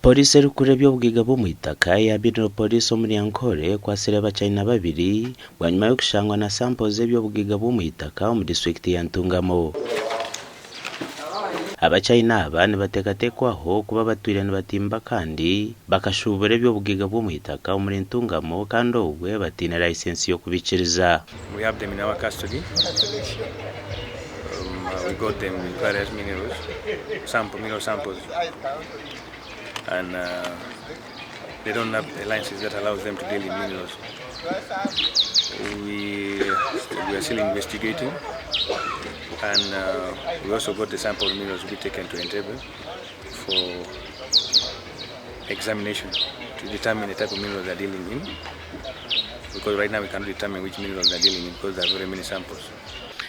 Poorisi eri kureba eby'obugaiga bw'omu itaka yabirira Poorisi omuri Ankole ekwasire abachaina babiri bwanyuma y'okushangwa na samples eby'obugaiga bw'omu itaka omu district ya Ntungamo. Abachaina aba nibateekateekwaho kuba batwire nibatimba kandi bakashuubura eby'obugaiga bw'omu itaka omuri Ntungamo kandi obwe batiine license y'okubikiriza. We have them in our custody. We got them with various mineral samples. And they don't have the license that allows them to deal in minerals. We are still investigating, and we also got the sample minerals to be taken to Entebbe for examination to determine the type of minerals they're dealing in, because right now we cannot determine which minerals they're dealing in because there are very many samples.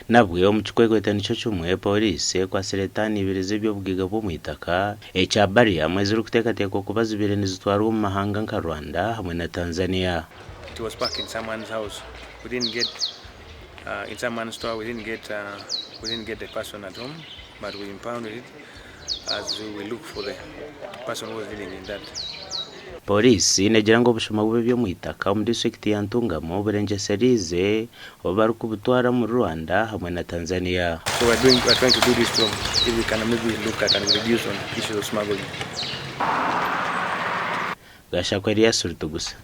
Nabwe omu kikwekweto nikyo kimwe Poorisi ekwasire tani ibiri z'eby'obugaiga bw'omu itaka ekya barium ezirikuteekateekwa kuba zibaire nizitwarwa omu mahanga nka Rwanda hamwe na Tanzania. It was back in someone's house. We didn't get in someone's store. We didn't get the person at home, but we impounded it as we look for the person who was dealing in that. Poorisi negira ngu obushuma bube by'omu itaka omu district ya Ntungamo burengeserize obu barikubutwara mu Rwanda hamwe na Tanzania. So we're trying to do this to if we can maybe look at and reduce on issues of smuggling. Gashakwere yasuritugusa.